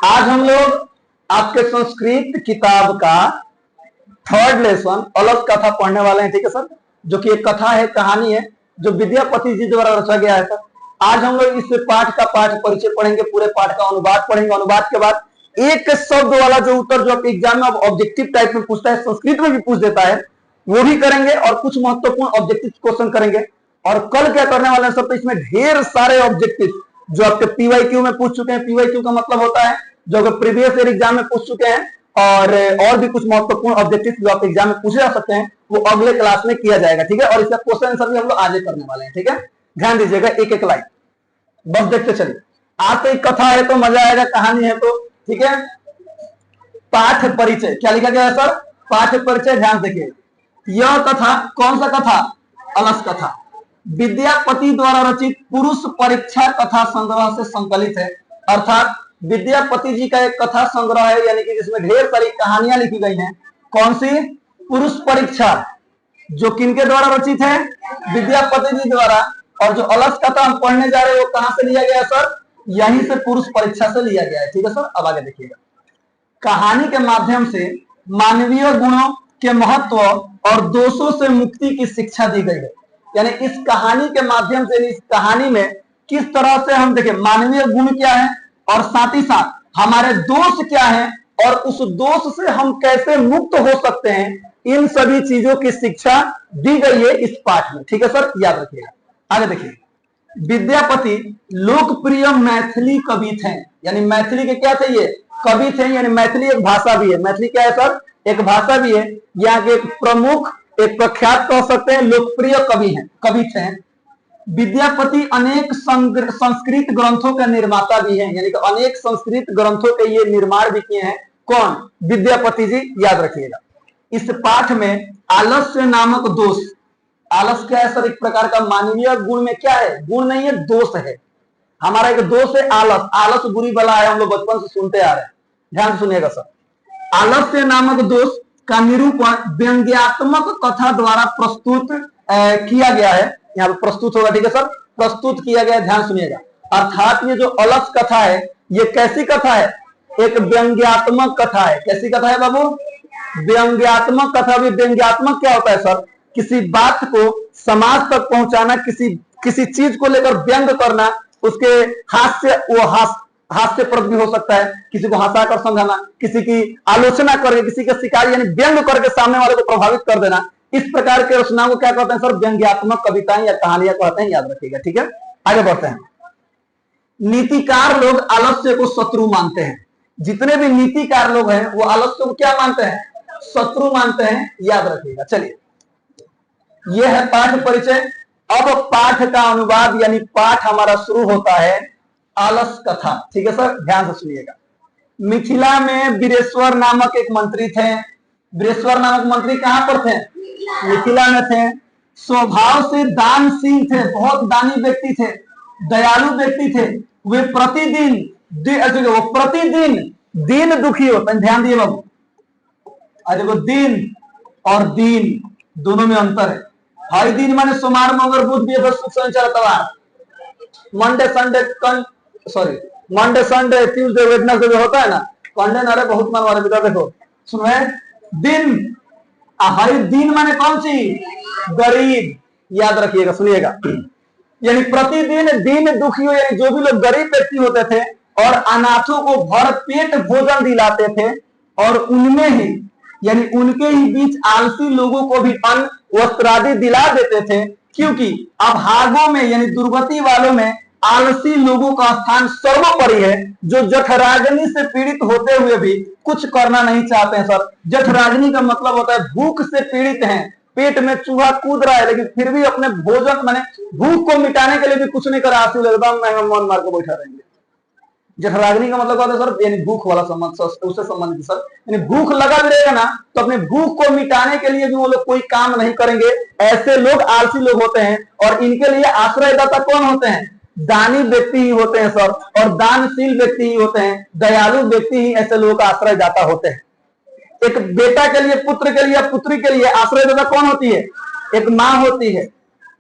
आज हम लोग आपके संस्कृत किताब का थर्ड लेसन अलस कथा पढ़ने वाले हैं। ठीक है सर, जो कि एक कथा है, कहानी है, जो विद्यापति जी द्वारा रचा गया है सर। आज हम लोग इस पाठ का पाठ परिचय पढ़ेंगे, पूरे पाठ का अनुवाद पढ़ेंगे। अनुवाद के बाद एक शब्द वाला जो उत्तर जो आपके एग्जाम में ऑब्जेक्टिव टाइप में पूछता है, संस्कृत में भी पूछ देता है, वो भी करेंगे और कुछ महत्वपूर्ण ऑब्जेक्टिव क्वेश्चन करेंगे। और कल क्या करने वाले हैं सर, तो इसमें ढेर सारे ऑब्जेक्टिव जो आपके पीवाईक्यू में पूछ चुके हैं। पीवाईक्यू का मतलब होता है जो अगर प्रीवियस ईयर एग्जाम में पूछ चुके हैं, और भी कुछ महत्वपूर्ण ऑब्जेक्टिव जो आप एग्जाम में पूछे जा सकते हैं, वो अगले क्लास में किया जाएगा। ठीक है, और इसका क्वेश्चन आंसर भी हम लोग आगे करने वाले हैं। ठीक है, ध्यान दीजिएगा, एक एक लाइन बस देखते चलिए। आज तो एक कथा है तो मजा आएगा, कहानी है तो। ठीक है, पाठ परिचय क्या लिखा गया है सर? पाठ परिचय। ध्यान देखिए, यह कथा कौन सा कथा? अलस कथा, विद्यापति द्वारा रचित पुरुष परीक्षा कथा संग्रह से संकलित है। अर्थात विद्यापति जी का एक कथा संग्रह है, यानी कि जिसमें ढेर सारी कहानियां लिखी गई हैं। कौन सी? पुरुष परीक्षा, जो किनके द्वारा रचित है? विद्यापति जी द्वारा। और जो अलस कथा हम पढ़ने जा रहे हैं वो कहां से लिया गया है सर? यहीं से, पुरुष परीक्षा से लिया गया है। ठीक है सर, अब आगे देखिएगा। कहानी के माध्यम से मानवीय गुणों के महत्व और दोषों से मुक्ति की शिक्षा दी गई है। यानी इस कहानी के माध्यम से, इस कहानी में किस तरह से हम देखें मानवीय गुण क्या है और साथ ही साथ हमारे दोष क्या है और उस दोष से हम कैसे मुक्त हो सकते हैं, इन सभी चीजों की शिक्षा दी गई है इस पाठ में। ठीक है सर, याद रखिएगा। आगे देखिए, विद्यापति लोकप्रिय मैथिली कवि थे। यानी मैथिली के क्या थे? ये कवि थे। यानी मैथिली एक भाषा भी है। मैथिली क्या है सर? एक भाषा भी है। यहाँ के एक प्रमुख, एक प्रख्यात कह सकते हैं, लोकप्रिय कवि हैं, कवि थे। विद्यापति अनेक संस्कृत ग्रंथों के निर्माता भी हैं, यानी कि अनेक संस्कृत ग्रंथों के ये निर्माण भी किए हैं। कौन? विद्यापति जी, याद रखिएगा। इस पाठ में आलस्य नामक दोष, आलस क्या है सर? एक प्रकार का मानवीय गुण में क्या है? गुण नहीं है, दोष है। हमारा एक दोष है आलस। आलस बुरी बला है, हम लोग बचपन से सुनते आ रहे हैं। ध्यान से सुनिएगा सर। आलस्य नामक दोष का निरूपण व्यंग्यात्मक कथा द्वारा प्रस्तुत किया गया है। यहाँ पे प्रस्तुत होगा। ठीक है सर, प्रस्तुत किया गया। ध्यान सुनिएगा। अर्थात ये जो अलस कथा है, ये कैसी कथा है? एक व्यंग्यात्मक कथा है। कैसी कथा है बाबू? व्यंग्यात्मक कथा। भी व्यंग्यात्मक क्या होता है सर? किसी बात को समाज तक पहुंचाना, किसी चीज को लेकर व्यंग करना, उसके हास्य, वो हास्यप्रद भी हो सकता है, किसी को हंसाकर समझाना, किसी की आलोचना करके, किसी के शिकार यानी व्यंग करके सामने वाले को प्रभावित कर देना। इस प्रकार के रचनाओं को क्या कहते हैं सर? व्यंग्यात्मक कविताएं या कहानियां कहते हैं। याद रखिएगा। ठीक है, आगे बढ़ते हैं। नीतिकार लोग आलस्य को शत्रु मानते हैं। जितने भी नीतिकार लोग हैं वो आलस्य को क्या मानते हैं? शत्रु मानते हैं। याद रखिएगा। चलिए, यह है पाठ परिचय। अब पाठ का अनुवाद, यानी पाठ हमारा शुरू होता है आलस कथा। ठीक है सर, ध्यान से सुनिएगा। मिथिला में वीरेश्वर नामक एक मंत्री थे। वीरेश्वर नामक मंत्री कहां पर थे? मिथिला में थे। स्वभाव से दानशील थे, बहुत दानी व्यक्ति थे, दयालु व्यक्ति थे। वे प्रतिदिन दीन दुखी होते हैं। ध्यान दिए बाबू, देखो दीन और दीन दोनों में अंतर है। हर दिन माने सोमवार, मंगल, बुध, बृहस्पति, शनिवार, इतवार, मंडे संडे ट्यूसडे वेडनेसडे जो होता है ना, कंडे नारे बहुत मन वाले बेटा। देखो सुनो, दिन हर दिन माने कौन सी? गरीब। याद रखिएगा, सुनिएगा। यानी प्रतिदिन दीन दुखियों, यानी जो भी लोग गरीब व्यक्ति होते थे और अनाथों को भर पेट भोजन दिलाते थे, और उनमें ही यानी उनके ही बीच आलसी लोगों को भी अन्न वस्त्र आदि दिला देते थे। क्योंकि अभागों में यानी दुर्गति वालों में आलसी लोगों का स्थान सर्वोपरि है, जो जठराग्नि से पीड़ित होते हुए भी कुछ करना नहीं चाहते हैं सर। जठराग्नि का मतलब होता है भूख से पीड़ित हैं, पेट में चूहा कूद रहा है, लेकिन फिर भी अपने भोजन माने भूख को मिटाने के लिए भी कुछ नहीं कर रहा, एकदम मन मार के बैठा रहेंगे। जठराग्नि का मतलब होता है सर, यानी भूख वाला संबंध, उससे संबंधित सर। यानी भूख लगा भी रहेगा ना, तो अपने भूख को मिटाने के लिए भी वो लोग कोई काम नहीं करेंगे। ऐसे लोग आलसी लोग होते हैं, और इनके लिए आश्रयदाता कौन होते हैं? दानी व्यक्ति ही होते हैं सर, और दानशील व्यक्ति ही होते हैं, दयालु व्यक्ति ही ऐसे लोगों का आश्रयदाता होते हैं। एक बेटा के लिए, पुत्र के लिए, पुत्री के लिए आश्रयदाता कौन होती है? एक माँ होती है।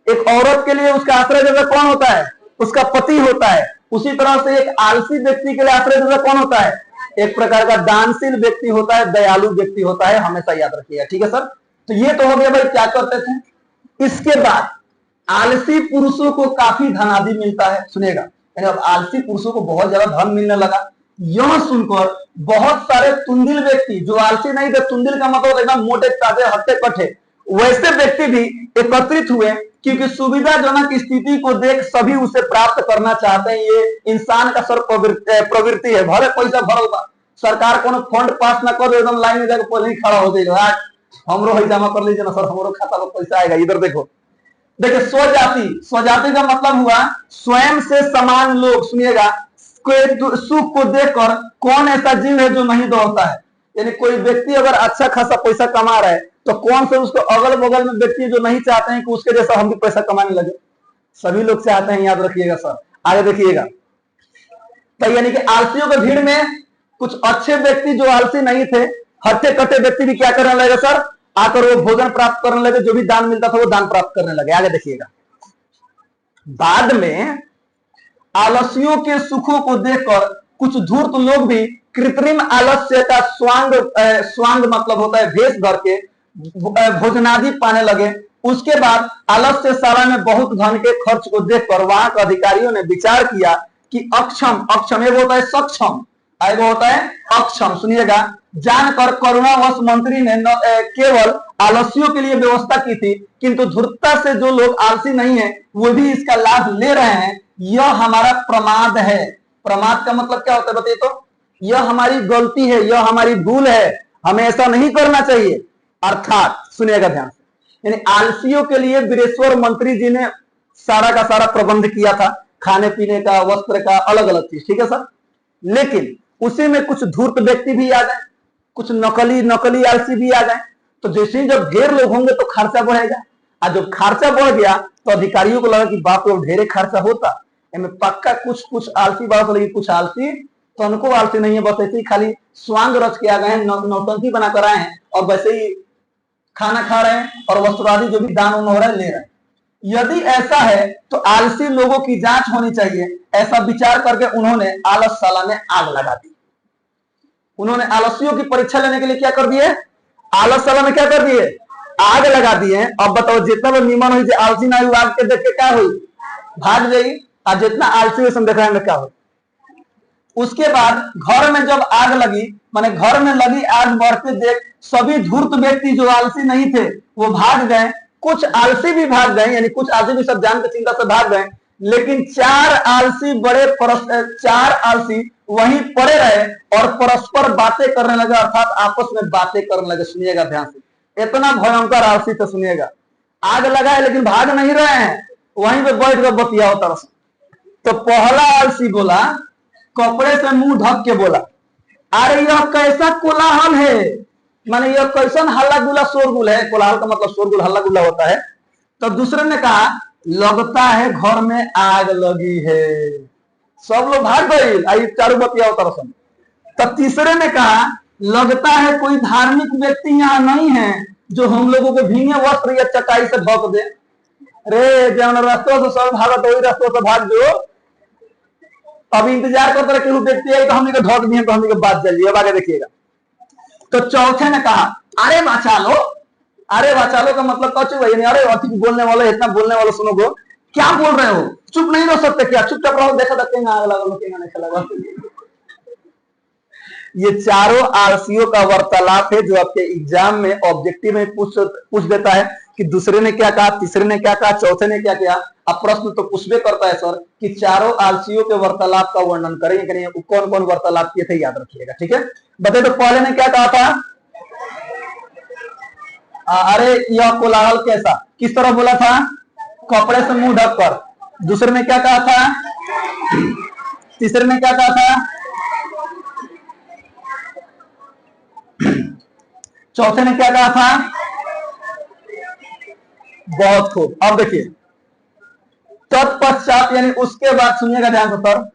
एक औरत के लिए उसका आश्रयदाता कौन होता है? उसका पति होता है। उसी तरह से एक आलसी व्यक्ति के लिए आश्रयदाता कौन होता है? एक प्रकार का दानशील व्यक्ति होता है, दयालु व्यक्ति होता है, हमेशा याद रखिएगा। ठीक है सर, तो ये तो हो गया भाई क्या करते थे। इसके बाद आलसी पुरुषों को काफी धन आदि मिलता है, सुनिएगा, यानी अब आलसी पुरुषों को बहुत ज्यादा धन मिलने लगा। यह सुनकर बहुत सारे तुंदिल व्यक्ति, जो आलसी नहीं थे, तुंदिल का मतलब एकदम मोटे ताजे हट्टे कट्टे, वैसे व्यक्ति भी एकत्रित हुए, क्योंकि सुविधाजनक स्थिति को देख सभी उसे प्राप्त करना चाहते हैं। ये इंसान का सर प्रवृत्ति है। भले पैसा भरल बा, सरकार को फंड पास ना कर, एकदम लाइन में जाकर पहले ही खड़ा हो जाएगा, हमरो ही जमा कर लीजिए ना सर, हमरो खाता में पैसा आएगा। इधर देखो, देखिए स्वजाति, स्वजाति का मतलब हुआ स्वयं से समान लोग। सुनिएगा, सुख को देखकर कौन ऐसा जीव है जो नहीं दौड़ता है। यानी कोई व्यक्ति अगर अच्छा खासा पैसा कमा रहा है तो कौन से उसको अगल बगल में व्यक्ति जो नहीं चाहते हैं कि उसके जैसा हम भी पैसा कमाने लगे, सभी लोग चाहते हैं, याद रखिएगा सर। आगे देखिएगा, तो यानी कि आलसियों के भीड़ में कुछ अच्छे व्यक्ति जो आलसी नहीं थे, हट्टे कट्टे व्यक्ति भी क्या करने लगे सर, आकर वो भोजन प्राप्त करने लगे, जो भी दान मिलता था वो दान प्राप्त करने लगे। आगे देखिएगा, बाद में आलसियों के सुखों को देखकर कुछ धूर्त लोग भी कृत्रिम आलस्य का स्वांग मतलब होता है भेष धर के भोजनादि पाने लगे। उसके बाद आलस्यशाला में बहुत धन के खर्च को देखकर वहां के अधिकारियों ने विचार किया कि अक्षम एक होता है सक्षम, एक होता है अक्षम। सुनिएगा, जानकर करुणावश मंत्री ने केवल आलस्यों के लिए व्यवस्था की थी, किंतु धूर्तता से जो लोग आलसी नहीं है वो भी इसका लाभ ले रहे हैं। यह हमारा प्रमाद है। प्रमाद का मतलब क्या होता है बताइए तो, यह हमारी गलती है, यह हमारी भूल है, हमें ऐसा नहीं करना चाहिए। अर्थात सुनिएगा ध्यान से, यानी आलसियों के लिए वीरेश्वर मंत्री जी ने सारा का सारा प्रबंध किया था, खाने पीने का, वस्त्र का, अलग अलग चीज। ठीक है सर, लेकिन उसी में कुछ धूर्त व्यक्ति भी आ जाए, कुछ नकली आलसी भी आ जाए, तो जैसे ही जब ढेर लोग होंगे तो खर्चा बढ़ेगा, और जब खर्चा बढ़ गया तो अधिकारियों को लगा कि बाप रे ढेरे खर्चा होता, इनमें पक्का कुछ आलसी बात, लेकिन कुछ आलसी तो उनको आलसी नहीं है, बस ऐसे ही खाली स्वांग रच के आ गए हैं, नौटंकी बना कर आए हैं, और वैसे ही खाना खा रहे हैं और वस्त्र आदि जो भी दान हो रहा है ले रहे हैं। यदि ऐसा है तो आलसी लोगों की जांच होनी चाहिए। ऐसा विचार करके उन्होंने आलसशाला में आग लगा दी। उन्होंने आलसियों की परीक्षा लेने के लिए क्या कर दिए, आलसशाला में क्या कर दिए, आग लगा दिए। अब बताओ, जितना वो निमन हुई आलसी ना हुई, आग के देख के क्या हुई, भाग गई, और जितना आलसी हुई देख रहे हैं क्या हुई। उसके बाद घर में जब आग लगी, माने घर में लगी आग बढ़ते देख सभी धूर्त व्यक्ति जो आलसी नहीं थे वो भाग गए, कुछ आलसी भी भाग गए, यानी कुछ आलसी भी सब जान के चिंता से भाग गए, लेकिन चार आलसी वहीं पड़े रहे और परस्पर बातें करने लगे, अर्थात आपस में बातें करने लगे। सुनिएगा ध्यान से, इतना भयंकर आलसी तो सुनिएगा, आग लगा है लेकिन भाग नहीं रहे हैं, वहीं पे बैठ कर बतिया होता रहा। तो पहला आलसी बोला, कपड़े से मुंह ढक के बोला, अरे यह कैसा कोलाहल है, माने यह कैसन हल्ला गुल्ला शोरगुल है। कोलाहल का मतलब शोरगुल हल्ला गुल्ला होता है। तो दूसरे ने कहा, लगता है घर में आग लगी है। सब लोग भाग गए, आई चारू बतिया होता रहा। तो तीसरे ने कहा, लगता है कोई धार्मिक व्यक्ति यहाँ नहीं है जो हम लोगों को भीगे वस्त्र या चटाई से ढक दे। रे जौन रास्तों से सब भागत वही रास्तों से भाग जो, अभी इंतजार करते रहे कि व्यक्ति है तो हमने को ढक दिए, तो हमने को बात चलिए। अब आगे देखिएगा, तो चौथे ने कहा, अरे बचा लो। अरे बचा लो का मतलब कचू भाई, अरे अति बोलने वाले, इतना बोलने वाले सुनो गो, क्या बोल रहे हो, चुप नहीं रह सकते क्या, चुपचाप रहो, देखा देखते आग लगा। ये चारों आलसियों का वार्तालाप है जो आपके एग्जाम में ऑब्जेक्टिव में पूछ देता है कि दूसरे ने क्या कहा, तीसरे ने क्या कहा, चौथे ने क्या किया। अब प्रश्न तो पूछबे करता है सर कि चारों आलसियों के वार्तालाप का वर्णन करेंगे करेंगे, कौन कौन वार्तालाप किए थे, याद रखिएगा। ठीक है, बताइए तो पहले ने क्या कहा था, अरे यह कोलाहल कैसा, किस तरह बोला था, कपड़े से मुंह ढक कर। दूसरे ने क्या कहा था, तीसरे ने क्या कहा था, चौथे ने क्या कहा था। बहुत खूब। अब देखिए, तत्पश्चात यानी उसके बाद सुनिएगा ध्यान से सर,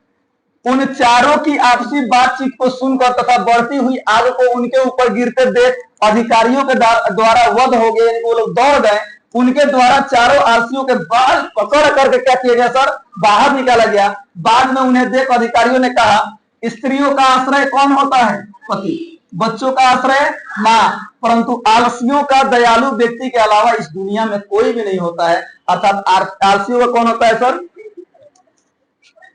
उन चारों की आपसी बातचीत को सुनकर तथा बढ़ती हुई आग को उनके ऊपर गिरते देख अधिकारियों के द्वारा वध हो गए, यानी वो लोग दौड़ गए। उनके द्वारा चारों आलसियों के बाल पकड़ करके क्या किया गया सर, बाहर निकाला गया। बाद में उन्हें देख अधिकारियों ने कहा स्त्रियों का आश्रय कौन होता है? पति। बच्चों का आश्रय माँ। परंतु आलसियों का दयालु व्यक्ति के अलावा इस दुनिया में कोई भी नहीं होता है। अर्थात आलसियों का कौन होता है सर?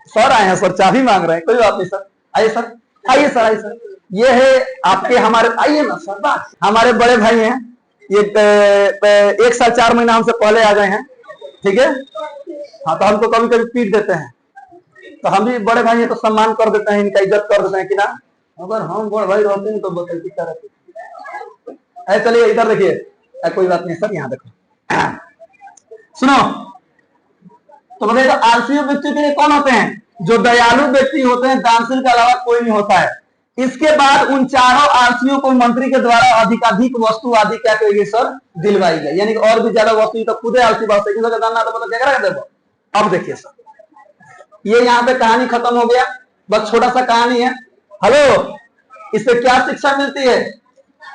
सर आए हैं सर, चाबी मांग रहे हैं, कोई बात नहीं सर, आइए सर, आइए सर, आइए सर। ये है आपके हमारे, आइए ना सर, हमारे बड़े भाई हैं, ये 1 साल 4 महीना हमसे पहले आ गए हैं, ठीक है। हाँ, तो हमको कभी कभी पीट देते हैं, तो हम भी बड़े भाई हैं तो सम्मान कर देते हैं, इनका इज्जत कर देते हैं कि ना। अगर हम बड़े भाई रहते हैं तो बदलती क्या रहती। चलिए इधर देखिए, कोई बात नहीं सर, यहाँ देखो, सुनो। तो बताइए, तो आलसी व्यक्ति के लिए कौन होते हैं? जो दयालु व्यक्ति होते हैं, दानशील के अलावा कोई नहीं होता है। इसके बाद उन चारों आलसियों को मंत्री के द्वारा अधिकाधिक वस्तु आदि क्या करेगी सर? दिलवाई गई, यानी कि और भी ज्यादा वस्तु, तो खुद आलसी बात है, दान ना तो मतलब क्या करेगा। अब देखिए सर, ये यहाँ पे कहानी खत्म हो गया, बस छोटा सा कहानी है। हेलो, इससे क्या शिक्षा मिलती है?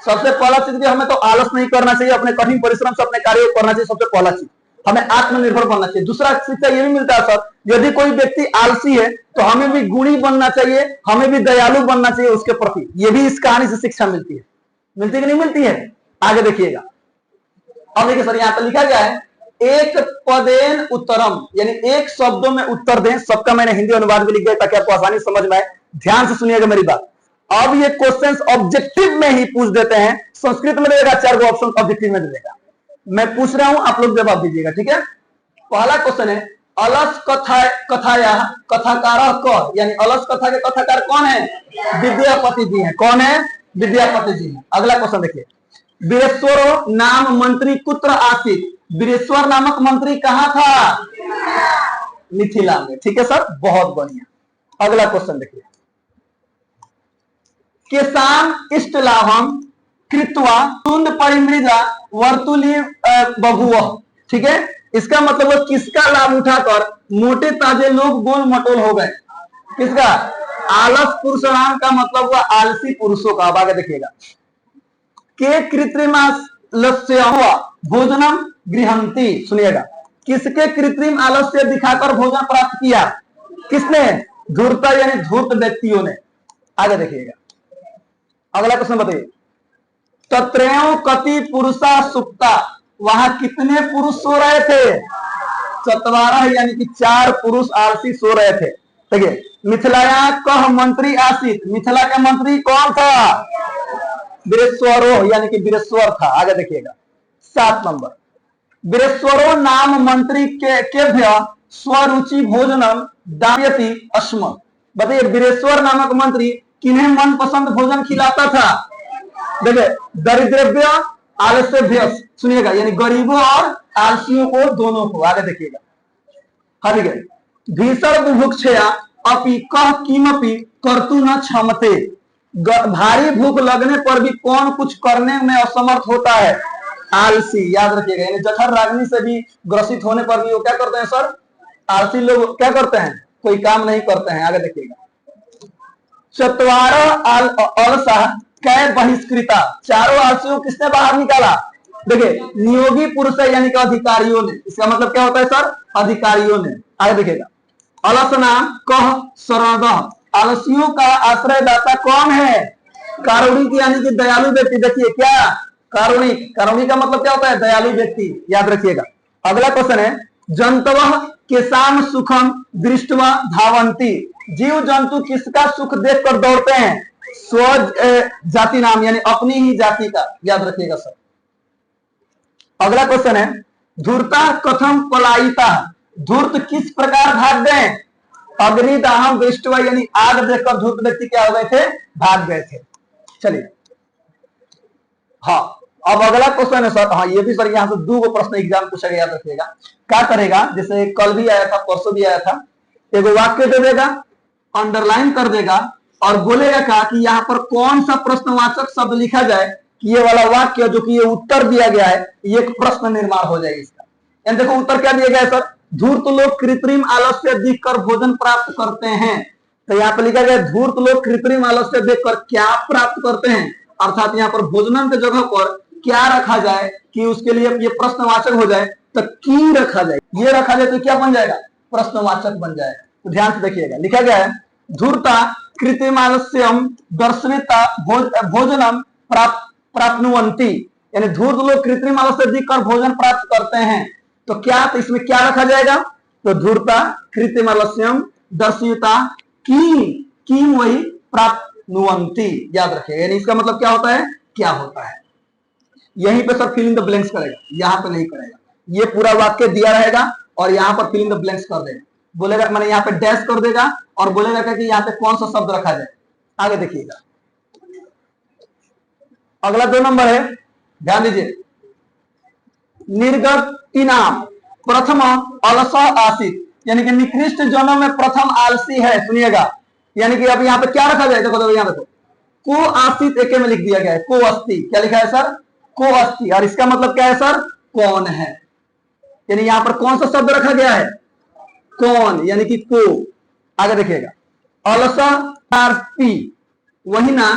सबसे पहला चीज, हमें तो आलस नहीं करना चाहिए, अपने कठिन परिश्रम से अपने कार्य को करना चाहिए। सबसे पहला चीज, हमें आत्मनिर्भर बनना चाहिए। दूसरा शिक्षा ये भी मिलता है सर, यदि कोई व्यक्ति आलसी है तो हमें भी गुणी बनना चाहिए, हमें भी दयालु बनना चाहिए उसके प्रति। ये भी इस कहानी से शिक्षा मिलती है। मिलती है कि नहीं मिलती है? आगे देखिएगा। अब देखिए सर, यहाँ पर लिखा गया है, एक पदेन उत्तरम, यानी एक शब्दों में उत्तर दें। सबका मैंने हिंदी अनुवाद भी लिख दिया ताकि आपको आसानी समझ में आए। ध्यान से सुनिएगा मेरी बात। अब ये क्वेश्चंस ऑब्जेक्टिव में ही पूछ देते हैं, संस्कृत में देगा, 4 गो ऑप्शन ऑब्जेक्टिव में देगा। मैं पूछ रहा हूं, आप लोग जवाब दीजिएगा, ठीक है। पहला क्वेश्चन है, अलस कथाया कथाकार क, यानी अलस कथा के कथाकार कौन है? विद्यापति जी हैं। कौन है? विद्यापति जी हैं। अगला क्वेश्चन देखिए, वीरेश्वर नाम मंत्री कुत्र आसित। वीरेश्वर नामक मंत्री कहां था? मिथिला में। ठीक है सर, बहुत बढ़िया। अगला क्वेश्चन देखिए, किसान इष्ट लाभम कृत्वा तुंद परिमृदा वर्तुली बभुव। ठीक है, इसका मतलब है किसका लाभ उठाकर मोटे ताजे लोग गोल मटोल हो गए? किसका? आलस पुरुषाराम का मतलब हुआ आलसी पुरुषों का। अब आगे देखिएगा, के कृत्रिमालस्य हुआ भोजनम गृहंती। सुनिएगा, किसके कृत्रिम आलस्य दिखाकर भोजन प्राप्त किया? किसने? धूर्ता, यानी धूर्त व्यक्तियों ने। आगे देखिएगा, अगला क्वेश्चन बताइए, तत्रयो कति पुरुषा सुप्ता। वहां कितने पुरुष सो रहे थे? 14, यानी कि 4 पुरुष आलसी सो रहे थे। देखिए, मिथिलाया कह मंत्री आसित। मिथिला का मंत्री कौन था? वीरेश्वरो, यानी कि वीरेश्वर था। आगे देखिएगा, 7 नंबर, वीरेश्वरो नाम मंत्री केभ्य स्वरुचि भोजनम दायति अस्म। बताइए, वीरेश्वर नामक मंत्री किन्हें मनपसंद भोजन खिलाता था? देखिए, दरिद्रव्य आलस्यभ्य। सुनिएगा, यानी गरीबों और आलसियों को, दोनों को। आगे देखिएगा, हाँ ठीक है, भीषण बुभुक्षया अपि कह किमपि कर्तु न क्षमते। भारी भूख लगने पर भी कौन कुछ करने में असमर्थ होता है? आलसी। याद रखिएगा, यानी जठर रागनी से भी ग्रसित होने पर भी वो क्या करते हैं सर? आलसी लोग क्या करते हैं? कोई काम नहीं करते हैं। आगे देखिएगा, 4 अलसा कै बहिष्कृता। 4 आलसियों को किसने बाहर निकाला? देखिए, नियोगी पुरुष है, यानी कि अधिकारियों ने। इसका मतलब क्या होता है सर? अधिकारियों ने। आगे देखिएगा, अलस नाम कह शरण। आलसियों का आश्रयदाता कौन है? कारुणिक, यानी कि दयालु व्यक्ति। देखिए क्या? कारुणिक। कारुणिक का मतलब क्या होता है? दयालु व्यक्ति। याद रखिएगा। अगला क्वेश्चन है, जंतवः किसान सुखम दृष्टवा धावंती। जीव जंतु किसका सुख देखकर दौड़ते हैं? स्व जाति नाम, यानी अपनी ही जाति का। याद रखिएगा सर। अगला क्वेश्चन है, धूर्ता कथम पलायिता। धूर्त किस प्रकार भाग गए? अग्निदाहम दृष्टवा, यानी आग देखकर धूर्त व्यक्ति क्या हो गए थे? भाग गए थे। चलिए, हाँ, अब अगला क्वेश्चन है सर, हाँ ये भी सर यहाँ से 2 प्रश्न एग्जाम पूछा गया। याद रखिएगा, क्या करेगा? जैसे कल भी आया था, परसों भी आया था, एगो वाक्य दे देगा, अंडरलाइन कर देगा और बोलेगा क्या कि यहाँ पर कौन सा प्रश्नवाचक शब्द लिखा जाए कि ये वाला वाक्य जो कि ये उत्तर दिया गया है, ये प्रश्न निर्माण हो जाएगा इसका। यानी देखो उत्तर क्या दिया गया है सर? धूर्त लोग कृत्रिम आलस्य देखकर भोजन प्राप्त करते हैं। तो यहाँ पर लिखा गया धूर्त लोग कृत्रिम आलस्य देखकर क्या प्राप्त करते हैं, अर्थात यहाँ पर भोजनम के जगह पर क्या रखा जाए कि उसके लिए ये प्रश्नवाचक हो जाए, तो की रखा जाए, ये रखा जाए तो क्या बन जाएगा? प्रश्नवाचक बन जाएगा। तो ध्यान से देखिएगा, लिखा गया है धूर्ता कृत्रिमालस्यम दर्शनेता भोजनम प्राप्नुवन्ति, यानी धूर्त लोग कृत्रिम आलस्य अधिक कर भोजन प्राप्त करते हैं। तो क्या, तो इसमें क्या रखा जाएगा, तो धूर्ता कृत्रिम आलस्यम दर्शयिता कीम वही प्राप्नुवन्ति, याद रखिएगा। यानी इसका मतलब क्या होता है, क्या होता है। यहीं पे सब फिल इन द ब्लैंक्स करेगा, यहां पे नहीं करेगा। ये पूरा वाक्य दिया रहेगा और यहां पर फिल इन द ब्लैंक्स कर देगा, बोलेगा मैंने यहाँ पे डैश कर देगा और बोलेगा कि यहाँ पे कौन सा शब्द रखा जाए। आगे देखिएगा, अगला 2 नंबर है, ध्यान दीजिए। निर्गत इनाम प्रथम अलस आसित, यानी कि निकृष्ट जनों में प्रथम आलसी है। सुनिएगा, यानी कि अब यहाँ पे क्या रखा जाए, देखो यहाँ देखो, को आसित एक में लिख दिया गया है, को अस्थि, क्या लिखा है सर, को अस्थि। और इसका मतलब क्या है सर, कौन है, यानी यहाँ पर कौन सा शब्द रखा गया है, कौन, यानी कि को। आगे देखिएगा, अलसी वही ना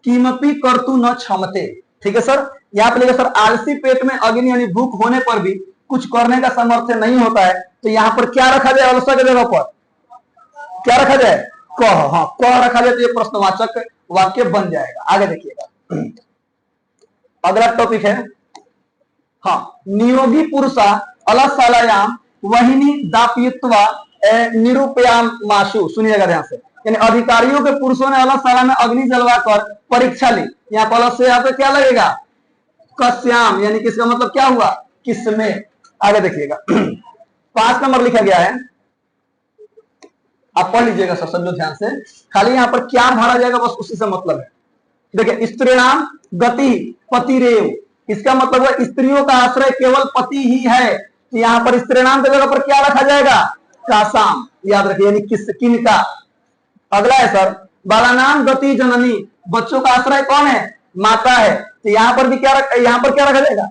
किमपि कर्तु न क्षमते, ठीक है सर। यहाँ पे लिखा सर, आलसी पेट में अग्नि यानी भूख होने पर भी कुछ करने का सामर्थ्य नहीं होता है। तो यहाँ पर क्या रखा जाए, अलसा के जगह पर क्या रखा जाए, कह। हाँ, कह रखा जाए तो ये प्रश्नवाचक वाक्य बन जाएगा। आगे देखिएगा, अगला टॉपिक है, हाँ, नियोगी पुरुषा अलसालायाम वहिनी दापित्वा निरूपयाम माशु। सुनिएगा ध्यान से, यानी अधिकारियों के पुरुषों ने अलसाला में अग्नि जलवाकर परीक्षा ली। यहाँ पर अलग से यहाँ पे क्या लगेगा, कश्याम, यानी किसका मतलब क्या हुआ, किसमें। आगे देखिएगा, 5 नंबर लिखा गया है, आप पढ़ लीजिएगा सब लोग ध्यान से, खाली यहाँ पर क्या भरा जाएगा बस उसी से मतलब है। देखिए, स्त्रीणाम गति पतिरेव, इसका मतलब है स्त्रियों का आश्रय केवल पति ही है। तो यहाँ पर स्त्रीणाम की जगह पर क्या रखा जाएगा, कासाम, याद रखिए, यानी किनका। अगला है सर, बालानाम गति जननी, बच्चों का आश्रय कौन है, माता है। तो यहाँ पर भी यहाँ पर क्या रखा जाएगा,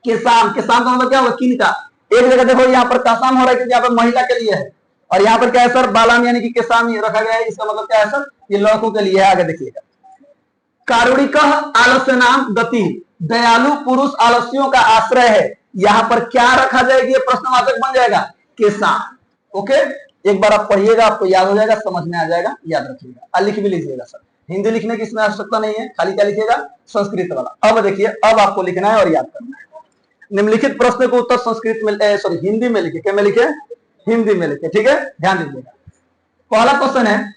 किसान। किसान का मतलब क्या होगा, किनका। एक जगह देखो यहाँ पर कासाम हो रहा है क्योंकि यहाँ पर महिला के लिए है, और यहाँ पर क्या है सर, बालाम यानी कि किसान रखा गया है। इसका मतलब क्या है सर, ये लड़कों के लिए है। आगे देखिएगा, कारुणिक आलस्य नाम गति, दयालु पुरुष आलस्यों का आश्रय है। यहाँ पर क्या रखा जाएगा, ये प्रश्नवाचक बन जाएगा, किसान। ओके, एक बार आप पढ़िएगा, आपको याद हो जाएगा, समझ में आ जाएगा, याद रखिएगा। लिख भी लीजिएगा सर, हिंदी लिखने की इसमें आवश्यकता नहीं है, खाली क्या लिखिएगा, संस्कृत वाला। अब देखिए, अब आपको लिखना है और याद करना है। निम्नलिखित प्रश्न को उत्तर संस्कृत में सॉरी हिंदी में लिखे, क्या में लिखे, हिंदी में लिखे, ठीक है। ध्यान दीजिएगा, पहला क्वेश्चन है,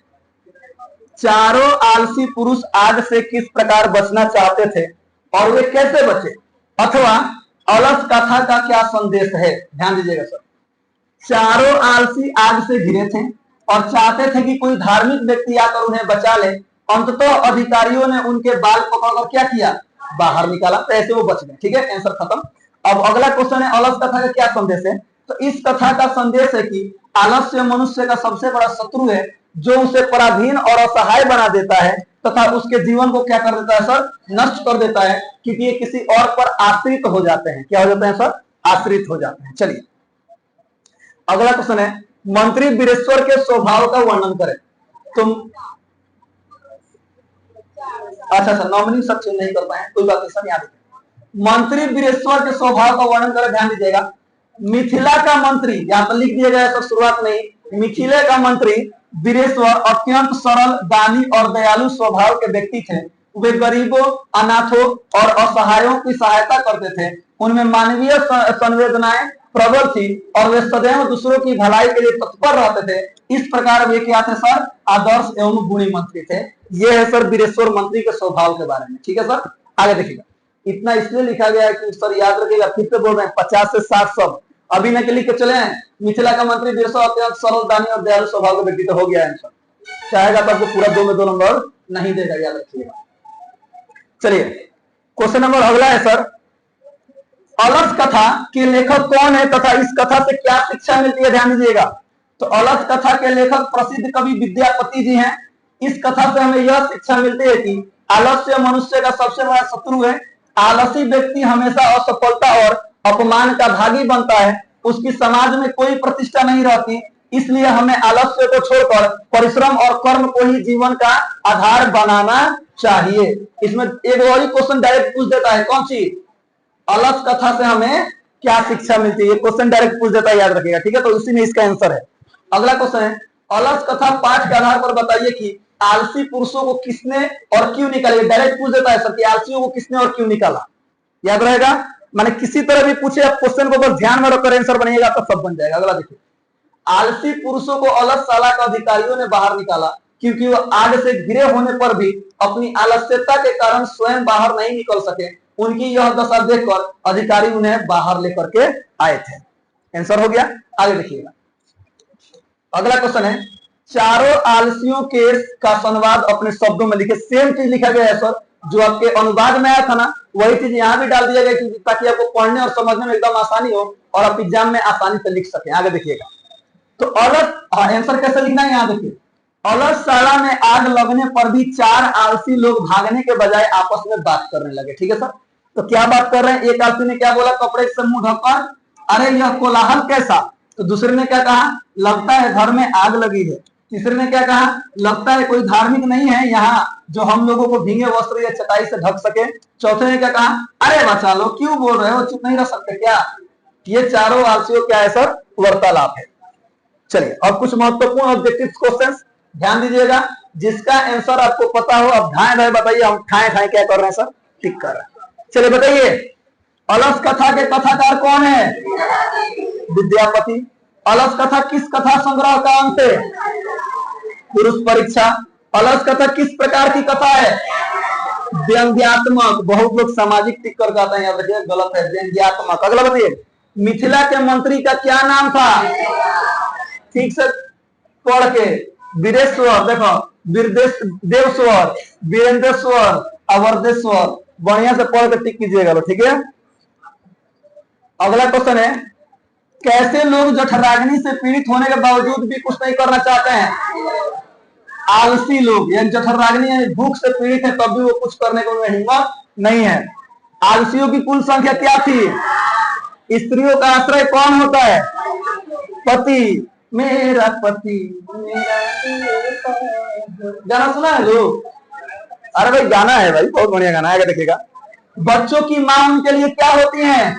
चारों आलसी पुरुष आग से किस प्रकार बचना चाहते थे और वे कैसे बचे, अथवा अलस कथा का क्या संदेश है। ध्यान दीजिएगा सर, चारों आलसी आग से घिरे थे और चाहते थे कि कोई धार्मिक व्यक्ति आकर उन्हें बचा ले। अंततः अधिकारियों ने उनके बाल पकड़कर क्या किया, बाहर निकाला, तो ऐसे वो बच गए, ठीक है, आंसर खत्म। अब अगला क्वेश्चन है, अलस कथा का क्या संदेश है। तो इस कथा का संदेश है कि आलस्य मनुष्य का सबसे बड़ा शत्रु है, जो उसे पराधीन और असहाय बना देता है तथा उसके जीवन को क्या कर देता है सर, नष्ट कर देता है, क्योंकि ये किसी और पर आश्रित हो जाते हैं। क्या हो जाते हैं सर, आश्रित हो जाते हैं। चलिए, अगला क्वेश्चन है, मंत्री वीरेश्वर के स्वभाव का वर्णन करें। तुम अच्छा सर, नॉमिनी सक्षम नहीं कर पाए, कोई बात नहीं सर। यहाँ देखिए, मंत्री वीरेश्वर के स्वभाव का वर्णन करें। ध्यान दीजिएगा, मिथिला का मंत्री, यहाँ पर लिख दिया गया है शुरुआत में ही, मिथिला का मंत्री वीरेश्वर अत्यंत सरल, दानी और दयालु स्वभाव के व्यक्ति थे। वे गरीबों, अनाथों और असहायों की सहायता करते थे। उनमें मानवीय संवेदनाएं प्रबल थी और वे सदैव दूसरों की भलाई के लिए तत्पर रहते थे। इस प्रकार वे क्या थे सर, आदर्श एवं गुणी मंत्री थे। ये है सर वीरेश्वर मंत्री के स्वभाव के बारे में, ठीक है सर। आगे देखिएगा, इतना इसलिए लिखा गया है कि सर याद रखिएगा, फिर से बोल रहे हैं, 50 से 60 शब्द अभी न के लिख के चले हैं। मिथिला का मंत्री वीरेश्वर अत्यंत सरल, दानी और दयालु स्वभाव का व्यक्ति तो हो गया है। चाहेगा तो आपको पूरा 2 में 2 नंबर नहीं देगा, याद रखिएगा। चलिए, क्वेश्चन नंबर अगला है सर, अलस कथा के लेखक कौन है तथा इस कथा से क्या शिक्षा मिलती है। ध्यान दीजिएगा, तो अलस कथा के लेखक प्रसिद्ध कवि विद्यापति जी हैं। इस कथा से हमें यह शिक्षा मिलती है कि आलस्य मनुष्य का सबसे बड़ा शत्रु है। आलसी व्यक्ति हमेशा असफलता और अपमान का भागी बनता है, उसकी समाज में कोई प्रतिष्ठा नहीं रहती। इसलिए हमें आलस्य को छोड़कर परिश्रम और कर्म को ही जीवन का आधार बनाना चाहिए। इसमें एक और ही क्वेश्चन डायरेक्ट पूछ देता है, कौन सी, अलस कथा से हमें क्या शिक्षा मिलती है, ये क्वेश्चन डायरेक्ट पूछ देता है, याद रखिएगा, ठीक है। तो उसी में इसका आंसर है। अगला क्वेश्चन है, अलस कथा पाठ के आधार पर बताइए कि आलसी पुरुषों को किसने और क्यों निकाला। डायरेक्ट पूछ देता है सर कि आलसियों को किसने और क्यों निकाला, याद रहेगा। माने किसी तरह भी पूछे आप क्वेश्चन को बस ध्यान में रखकर आंसर बनेगा तो सब बन जाएगा। अगला देखिए, आलसी पुरुषों को अलसशाला का अधिकारियों ने बाहर निकाला क्योंकि वो आग से घिरे होने पर भी अपनी आलस्यता के कारण स्वयं बाहर नहीं निकल सके। उनकी यह दशा देखकर अधिकारी उन्हें बाहर लेकर के आए थे। आंसर हो गया। आगे देखिएगा, अगला क्वेश्चन है, चारों आलसियों के का संवाद अपने शब्दों में लिखे। सेम चीज लिखा गया है सर, जो आपके अनुवाद में आया था ना, वही चीज यहाँ भी डाल दिया गया ताकि आपको पढ़ने और समझने में एकदम आसानी हो और आप एग्जाम में आसानी से लिख सके। आगे देखिएगा, तो अलस आंसर कैसे लिखना है, यहाँ देखिए, अलसशाला में आग लगने पर भी चार आलसी लोग भागने के बजाय आपस में बात करने लगे। ठीक है सर, तो क्या बात कर रहे हैं, एक आलसी ने क्या बोला, कपड़े से मुंह ढककर, अरे यह कोलाहल कैसा। तो दूसरे ने क्या कहा, लगता है घर में आग लगी है। तीसरे ने क्या कहा, लगता है कोई धार्मिक नहीं है यहाँ जो हम लोगों को भीगे वस्त्र या चटाई से ढक सके। चौथे ने क्या कहा, अरे बचा लो, क्यों बोल रहे हो, चुप नहीं रह सकते क्या। ये चारों आलसियों क्या है सर, वार्तालाप है। चलिए अब कुछ महत्वपूर्ण ऑब्जेक्टिव क्वेश्चंस ध्यान दीजिएगा, जिसका आंसर आपको पता हो अब ठाए ठाए बताइए। हम ठाए ठाए क्या कर रहे हैं सर, टिक कर रहे हैं। चलिए बताइए, अलस कथा के कथाकार कौन है, विद्यापति। अलस कथा किस कथा संग्रह का अंश है, पुरुष परीक्षा। अलस कथा किस प्रकार की कथा है, व्यंग्यात्मक। बहुत लोग सामाजिक टिक कर जाते हैं, याद रखिए गलत है, व्यंग्यात्मक। अगला बताइए, मिथिला के मंत्री का क्या नाम था, ठीक से पढ़ के, वीरेश्वर, देखो देवस्वर, वीरेंद्रेश्वर, अवरदेश्वर, बढ़िया से पढ़ के टिक कीजिएगा, ठीक है। अगला क्वेश्चन है, कैसे लोग जठराग्नि से पीड़ित होने के बावजूद भी कुछ नहीं करना चाहते हैं, आलसी लोग। यानी जठराग्नि यानी भूख से पीड़ित है तब भी वो कुछ करने को हिम्मत नहीं है। आलसियों की कुल संख्या क्या थी, स्त्रियों का आश्रय कौन होता है, पति, मेरा पति मेरा गाना सुना है लोग, अरे भाई गाना है भाई, बहुत बढ़िया गाना है। देखिएगा, बच्चों की मां उनके लिए क्या होती है,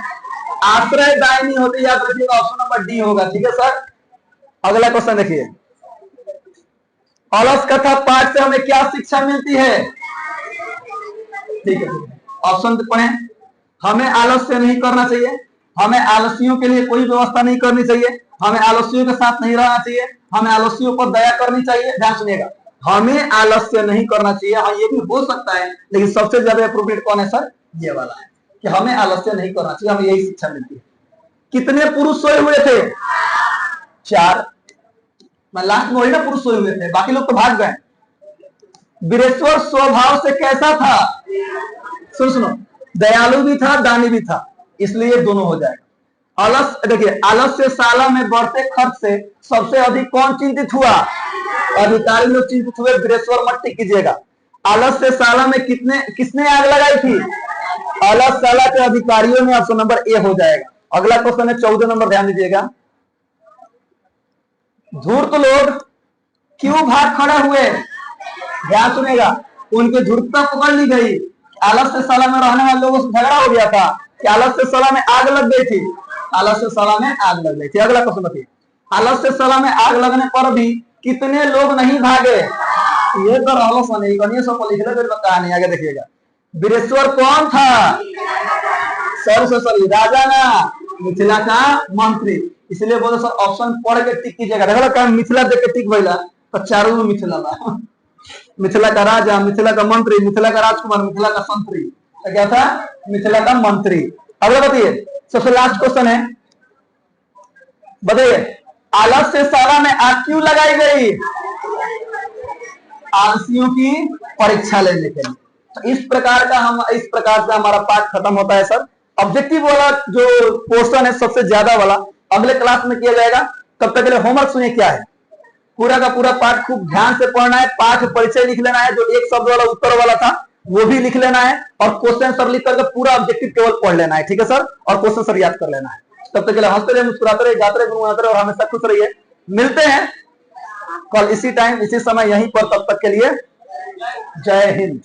आश्रय दायिनी होती है। याद रखिएगा, ऑप्शन नंबर डी होगा, ठीक है सर। अगला क्वेश्चन देखिए, अलस कथा पाठ से हमें क्या शिक्षा मिलती है, ठीक है, ऑप्शन पढ़ें। हमें आलस्य नहीं करना चाहिए, हमें आलसियों के लिए कोई व्यवस्था नहीं करनी चाहिए, हमें आलसियों के साथ नहीं रहना चाहिए, हमें आलसियों पर दया करनी चाहिए। ध्यान सुनिएगा, हमें आलस्य नहीं करना चाहिए। हाँ ये भी हो सकता है, लेकिन सबसे ज्यादा अप्रोप्रिएट कौन है सर, ये वाला है कि हमें आलस्य नहीं करना चाहिए, हमें यही शिक्षा मिलती है। कितने पुरुष सोए हुए थे, 4। मैं लास्ट में वही ना पुरुष सोए हुए थे, बाकी लोग तो भाग गए। वीरेश्वर स्वभाव से कैसा था, सुनो, दयालु भी था, दानी भी था, इसलिए दोनों हो जाएगा। अलस देखिए, आलस्यशाला में बढ़ते खर्च से सबसे अधिक कौन चिंतित हुआ, अधिकारी लोग चिंतित हुए। वीरेश्वर मत टिक कीजिएगा। आलस्यशाला में किसने आग लगाई थी, अलसशाला के अधिकारियों ने। ऑप्शन नंबर ए हो जाएगा। अगला क्वेश्चन है 14 नंबर, ध्यान दीजिएगा, धूर्त लोग क्यों भाग खड़े हुए, ध्यान सुनेगा, उनकी धूर्तता पकड़ ली गई। आलस्यशाला में रहने वाले लोगों से झगड़ा हो गया था कि आलस्यशाला में आग लग गई थी, आलस्यशाला में आग लग गई थी। अगला क्वेश्चन बताइए, आलस्यशाला में आग लगने पर भी कितने लोग नहीं भागे, ये तो आलस्य नहीं करनी, सब लिख ले बता नहीं। आगे देखिएगा, वीरेश्वर कौन था, सॉरी राजा ना, मिथिला का मंत्री, इसलिए बोलो सर ऑप्शन पढ़ के टिक कीजिएगा। देखो मिथिला देख के टिक भइला तो चारों में मिथिला था, मिथिला का राजा, मिथिला का मंत्री, मिथिला का राजकुमार, मिथिला का संतरी, तो क्या था, मिथिला का मंत्री। अगला बताइए, सबसे लास्ट क्वेश्चन है, बताइए, आलस्यशाला में आग क्यों लगाई गई, आलसियों की परीक्षा लेने के लिए। तो इस प्रकार से हमारा पाठ खत्म होता है सर। ऑब्जेक्टिव वाला जो पोर्शन है सबसे ज्यादा वाला अगले क्लास में किया जाएगा। तब तक के लिए होमवर्क सुनिए क्या है, पूरा का पूरा पाठ खूब ध्यान से पढ़ना है। पाठ परिचय लिख लेना है, जो एक शब्द वाला उत्तर वाला था वो भी लिख लेना है, और क्वेश्चन सर लिख करके पूरा ऑब्जेक्टिव केवल पढ़ लेना है, ठीक है सर, और क्वेश्चन सर याद कर लेना है। तब तक के लिए हंसते रहे, मुस्कुराते रहे, जाते रहे, गुनगुनाते रहे और हमेशा खुश रहिए। मिलते हैं कल इसी टाइम इसी समय यहीं पर, तब तक के लिए जय हिंद।